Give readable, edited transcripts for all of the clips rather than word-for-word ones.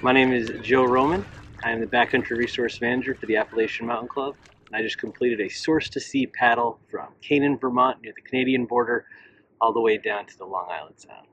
My name is Joe Roman. I am the Backcountry Resource Manager for the Appalachian Mountain Club. And I just completed a source-to-sea paddle from Canaan, Vermont, near the Canadian border, all the way down to the Long Island Sound.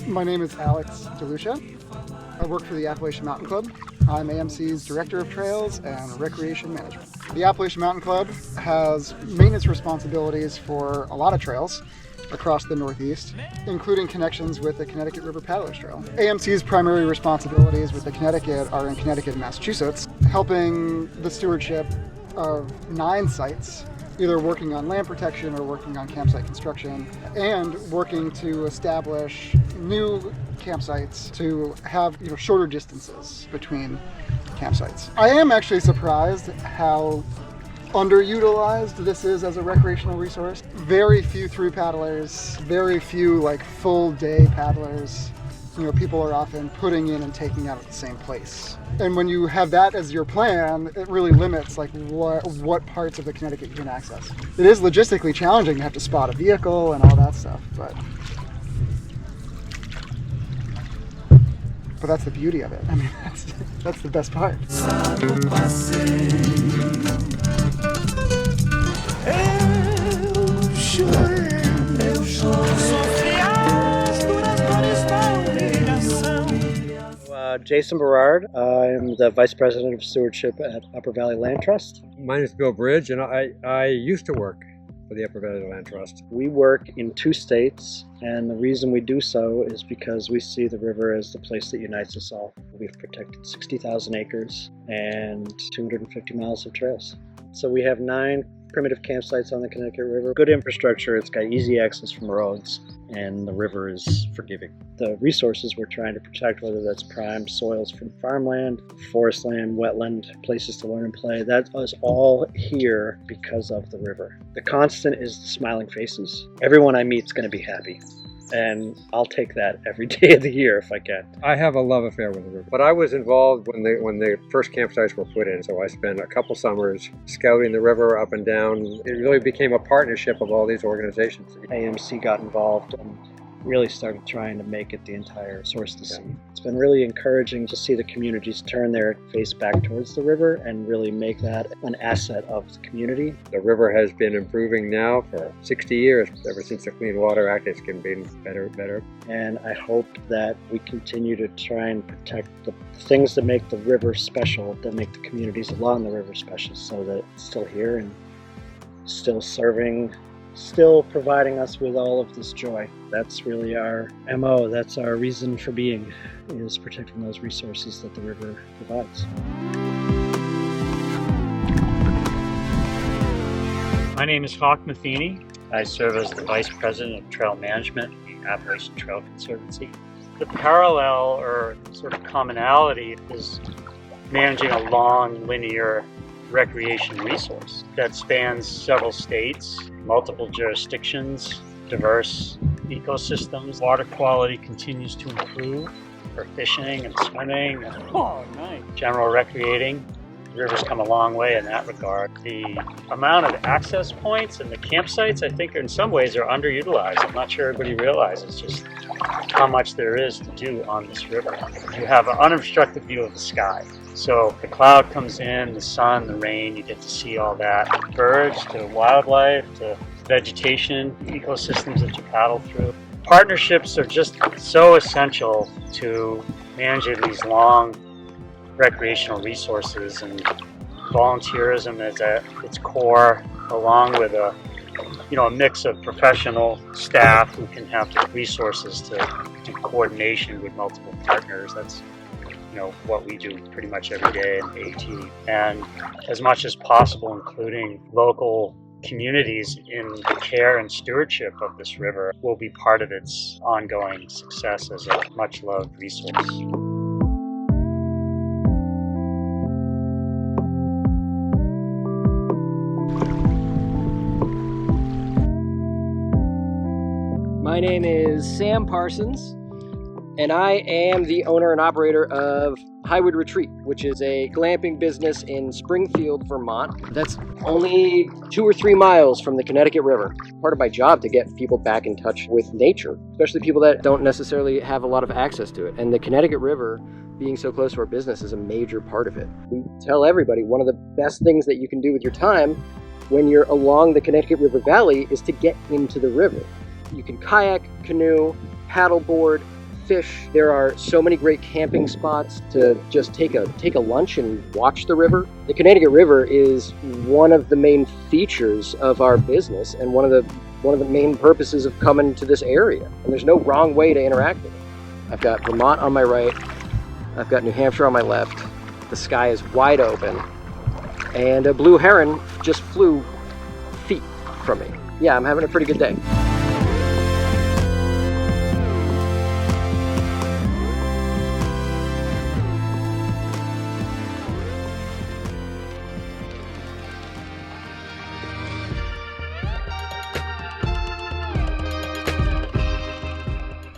My name is Alex DeLucia. I work for the Appalachian Mountain Club. I'm AMC's Director of Trails and Recreation Management. The Appalachian Mountain Club has maintenance responsibilities for a lot of trails across the Northeast, including connections with the Connecticut River Paddlers Trail. AMC's primary responsibilities with the Connecticut are in Connecticut and Massachusetts, helping the stewardship of 9 sites, either working on land protection or working on campsite construction, and working to establish new campsites to have shorter distances between campsites. I am actually surprised how underutilized this is as a recreational resource. Very few through paddlers, very few full day paddlers. People are often putting in and taking out at the same place. And when you have that as your plan, it really limits what parts of the Connecticut you can access. It is logistically challenging to have to spot a vehicle and all that stuff, but that's the beauty of it. I mean, that's the best part. Jason Berard. I'm the Vice President of Stewardship at Upper Valley Land Trust. My name is Bill Bridge, and I used to work for the Upper Valley Land Trust. We work in 2 states, and the reason we do so is because we see the river as the place that unites us all. We've protected 60,000 acres and 250 miles of trails. So we have 9 primitive campsites on the Connecticut River. Good infrastructure, it's got easy access from roads, and the river is forgiving. The resources we're trying to protect, whether that's prime soils from farmland, forest land, wetland, places to learn and play, that is all here because of the river. The constant is the smiling faces. Everyone I meet is going to be happy. And I'll take that every day of the year if I can. I have a love affair with the river, but I was involved when the first campsites were put in, so I spent a couple summers scouting the river up and down. It really became a partnership of all these organizations. AMC got involved and really started trying to make it the entire source to sea. It's been really encouraging to see the communities turn their face back towards the river and really make that an asset of the community. The river has been improving now for 60 years. Ever since the Clean Water Act, it's been better and better. And I hope that we continue to try and protect the things that make the river special, that make the communities along the river special, so that it's still here and still serving, still providing us with all of this joy. That's really our MO, that's our reason for being, is protecting those resources that the river provides. My name is Hawk Matheny. I serve as the Vice President of Trail Management at the Appalachian Trail Conservancy. The parallel or sort of commonality is managing a long, linear recreation resource that spans several states, multiple jurisdictions, diverse ecosystems. Water quality continues to improve for fishing and swimming and general recreating. The river's come a long way in that regard. The amount of access points and the campsites, I think, in some ways are underutilized. I'm not sure everybody realizes just how much there is to do on this river. You have an unobstructed view of the sky. So the cloud comes in, the sun, the rain, you get to see all that. Birds to wildlife to vegetation, ecosystems that you paddle through. Partnerships are just so essential to managing these long recreational resources, and volunteerism is at its core, along with a a mix of professional staff who can have the resources to do coordination with multiple partners. That's what we do pretty much every day in AT. And as much as possible, including local communities in the care and stewardship of this river will be part of its ongoing success as a much-loved resource. My name is Sam Parsons, and I am the owner and operator of Highwood Retreat, which is a glamping business in Springfield, Vermont. That's only 2 or 3 miles from the Connecticut River. Part of my job to get people back in touch with nature, especially people that don't necessarily have a lot of access to it. And the Connecticut River, being so close to our business, is a major part of it. We tell everybody one of the best things that you can do with your time when you're along the Connecticut River Valley is to get into the river. You can kayak, canoe, paddleboard, fish. There are so many great camping spots to just take a lunch and watch the river. The Connecticut River is one of the main features of our business and one of the main purposes of coming to this area. And there's no wrong way to interact with it. I've got Vermont on my right. I've got New Hampshire on my left. The sky is wide open. And a blue heron just flew feet from me. Yeah, I'm having a pretty good day.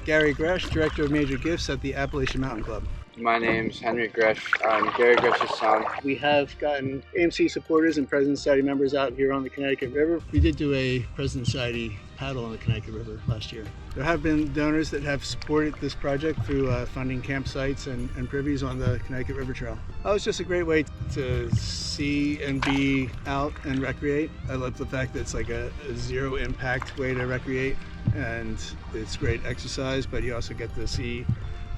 Gary Gresh, Director of Major Gifts at the Appalachian Mountain Club. My name's Henry Gresh. I'm Gary Gresh's son. We have gotten AMC supporters and President Society members out here on the Connecticut River. We did do a President Society paddle on the Connecticut River last year. There have been donors that have supported this project through funding campsites and privies on the Connecticut River Trail. It was just a great way to see and be out and recreate. I love the fact that it's like a zero impact way to recreate, and it's great exercise, but you also get to see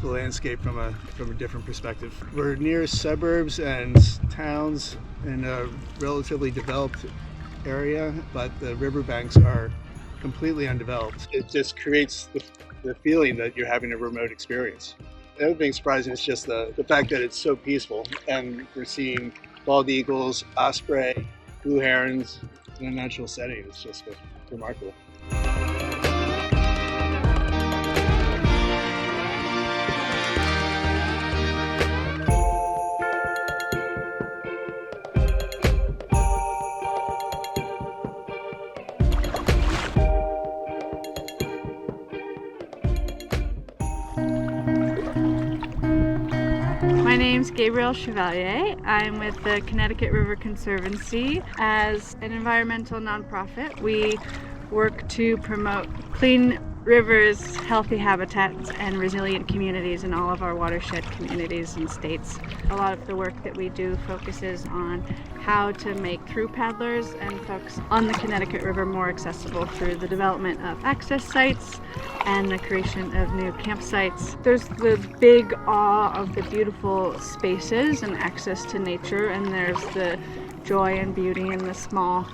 the landscape from a different perspective. We're near suburbs and towns in a relatively developed area, but the riverbanks are completely undeveloped. It just creates the feeling that you're having a remote experience. The other thing surprising is just the fact that it's so peaceful, and we're seeing bald eagles, osprey, blue herons in a natural setting. It's just remarkable. My name's Gabrielle Chevalier. I'm with the Connecticut River Conservancy as an environmental nonprofit. We work to promote clean rivers, healthy habitats, and resilient communities in all of our watershed communities and states. A lot of the work that we do focuses on how to make through paddlers and folks on the Connecticut River more accessible through the development of access sites and the creation of new campsites. There's the big awe of the beautiful spaces and access to nature, and there's the joy and beauty in the small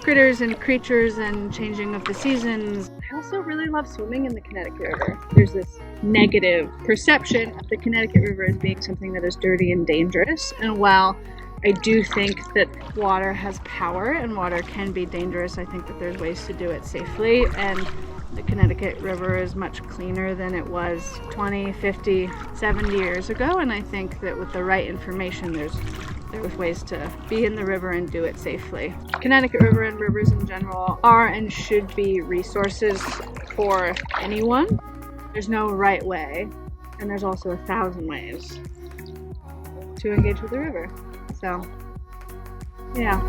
critters and creatures and changing of the seasons. I also really love swimming in the Connecticut River. There's this negative perception of the Connecticut River as being something that is dirty and dangerous, and while I do think that water has power and water can be dangerous, I think that there's ways to do it safely, and the Connecticut River is much cleaner than it was 20, 50, 70 years ago, and I think that with the right information there's ways to be in the river and do it safely. Connecticut River and rivers in general are and should be resources for anyone. There's no right way, and there's also 1,000 ways to engage with the river. So, yeah.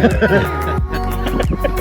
it.